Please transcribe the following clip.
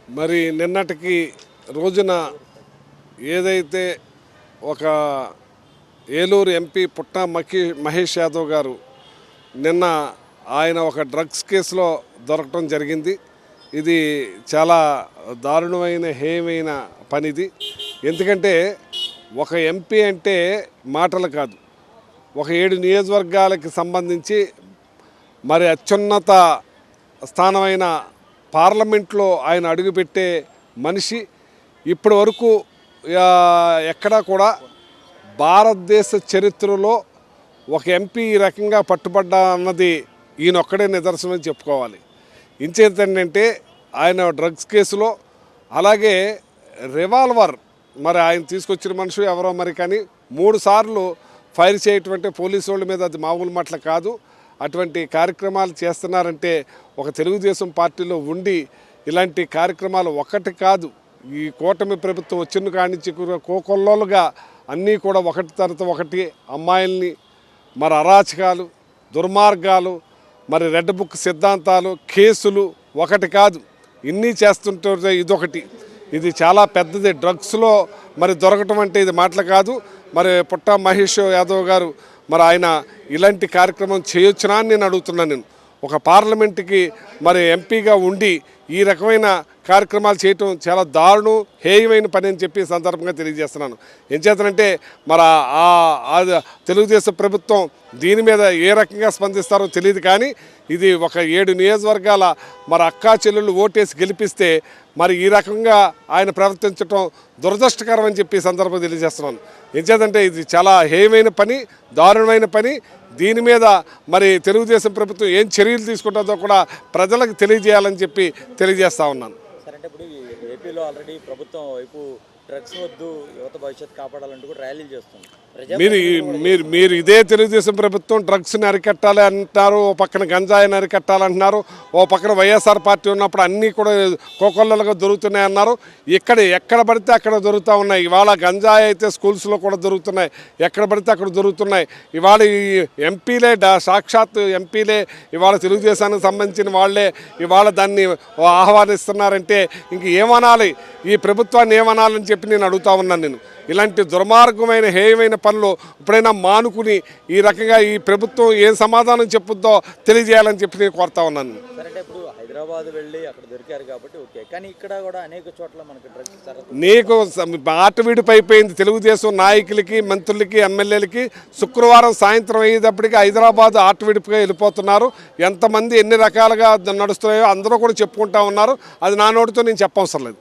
మరి నిన్నటికి రోజున ఏదైతే ఒక ఏలూరు ఎంపీ పుట్టా మహేష్ యాదవ్ గారు నిన్న ఆయన ఒక డ్రగ్స్ కేసులో దొరకటం జరిగింది. ఇది చాలా దారుణమైన హేయమైన పనిది. ఎందుకంటే ఒక ఎంపీ అంటే మాటలు కాదు, ఒక 7 నియోజకవర్గాలకి సంబంధించి మరి అత్యున్నత స్థానమైన పార్లమెంట్లో ఆయన అడుగుపెట్టే మనిషి. ఇప్పటి వరకు ఎక్కడా కూడా భారతదేశ చరిత్రలో ఒక ఎంపీ ఈ రకంగా పట్టుబడ్డా అన్నది ఈయనొక్కడే నిదర్శనం చెప్పుకోవాలి. ఇంచేంటంటే ఆయన డ్రగ్స్ కేసులో, అలాగే రివాల్వర్ మరి ఆయన తీసుకొచ్చిన మనుషులు ఎవరో మరి కానీ 3 సార్లు ఫైర్ చేయటువంటి పోలీసు వాళ్ళ మీద అది మామూలు మాటలు కాదు. అటువంటి కార్యక్రమాలు చేస్తున్నారంటే ఒక తెలుగుదేశం పార్టీలో ఉండి ఇలాంటి కార్యక్రమాలు ఒకటి కాదు, ఈ కూటమి ప్రభుత్వం వచ్చిన కాడి నుంచి కోకొల్లోలుగా అన్నీ కూడా ఒకటి తర్వాత ఒకటి అమ్మాయిల్ని మరి అరాచకాలు, దుర్మార్గాలు, మరి రెడ్ బుక్ సిద్ధాంతాలు, కేసులు ఒకటి కాదు ఇన్ని చేస్తుంటే ఇదొకటి. ఇది చాలా పెద్దది. డ్రగ్స్లో మరి దొరకటం అంటే ఇది మాటలు కాదు. మరి పుట్టా మహేష్ యాదవ్ గారు మరి ఆయన ఇలాంటి కార్యక్రమం చేయొచ్చునా అని నేను అడుగుతున్నాను. నేను ఒక పార్లమెంటుకి మరి ఎంపీగా ఉండి ఈ రకమైన కార్యక్రమాలు చేయటం చాలా దారుణం, హేయమైన పని అని చెప్పి సందర్భంగా తెలియజేస్తున్నాను. ఏం చేతనంటే మరి తెలుగుదేశం ప్రభుత్వం దీని మీద ఏ రకంగా స్పందిస్తారో తెలియదు, కానీ ఇది ఒక 7 నియోజకవర్గాల మరి అక్కా చెల్లెళ్ళు ఓటేసి గెలిపిస్తే మరి ఈ రకంగా ఆయన ప్రవర్తించడం దురదృష్టకరం అని చెప్పి సందర్భంగా తెలియజేస్తున్నాను. ఏం చేతంటే ఇది చాలా హేయమైన పని, దారుణమైన పని. దీని మీద మరి తెలుగుదేశం ప్రభుత్వం ఏం చర్యలు తీసుకుంటుందో కూడా ప్రజలకు తెలియజేయాలని చెప్పి తెలియజేస్తా ఉన్నాను. సరే, అంటే ఇప్పుడు ఏపీలో ఆల్రెడీ ప్రభుత్వం వైపు డ్రగ్స్ వద్దు, యువత భవిష్యత్తు కాపాడాలంటూ కూడా ర్యాలీలు చేస్తుంది. మీరు ఇదే తెలుగుదేశం ప్రభుత్వం డ్రగ్స్ని అరికట్టాలి అంటారు, ఓ పక్కన గంజాయిని అరికట్టాలంటున్నారు, ఓ పక్కన వైఎస్ఆర్ పార్టీ ఉన్నప్పుడు అన్నీ కూడా కోకొల్లలుగా దొరుకుతున్నాయి అన్నారు. ఎక్కడ పడితే అక్కడ దొరుకుతూ ఉన్నాయి. ఇవాళ గంజాయి అయితే స్కూల్స్లో కూడా దొరుకుతున్నాయి, ఎక్కడ పడితే అక్కడ దొరుకుతున్నాయి. ఇవాళ ఈ ఎంపీలే, సాక్షాత్ ఎంపీలే ఇవాళ తెలుగుదేశానికి సంబంధించిన వాళ్ళే ఇవాళ దాన్ని ఆహ్వానిస్తున్నారంటే ఇంక ఏమనాలి, ఈ ప్రభుత్వాన్ని ఏమనాలని చెప్పి నేను అడుగుతా ఉన్నాను. నేను ఇలాంటి దుర్మార్గమైన హేయమైన పనులు ఇప్పుడైనా మానుకుని ఈ రకంగా ఈ ప్రభుత్వం ఏం సమాధానం చెప్పుద్దో తెలియజేయాలని చెప్పి నేను కోరుతా ఉన్నాను. అంటే ఇప్పుడు హైదరాబాద్ వెళ్ళి అక్కడ దొరికారు కాబట్టి ఓకే, కానీ ఇక్కడ కూడా అనేక చోట్ల మనకి డ్రగ్స్ నీకు ఆట విడిపోయిపోయింది. తెలుగుదేశం నాయకులకి, మంత్రులకి, ఎమ్మెల్యేలకి శుక్రవారం సాయంత్రం అయ్యేటప్పటికి హైదరాబాద్ ఆట విడిపోయి వెళ్ళిపోతున్నారు. ఎంతమంది ఎన్ని రకాలుగా నడుస్తున్నాయో అందరూ కూడా చెప్పుకుంటా ఉన్నారు. అది నా నోటితో నేను చెప్పవసరం లేదు.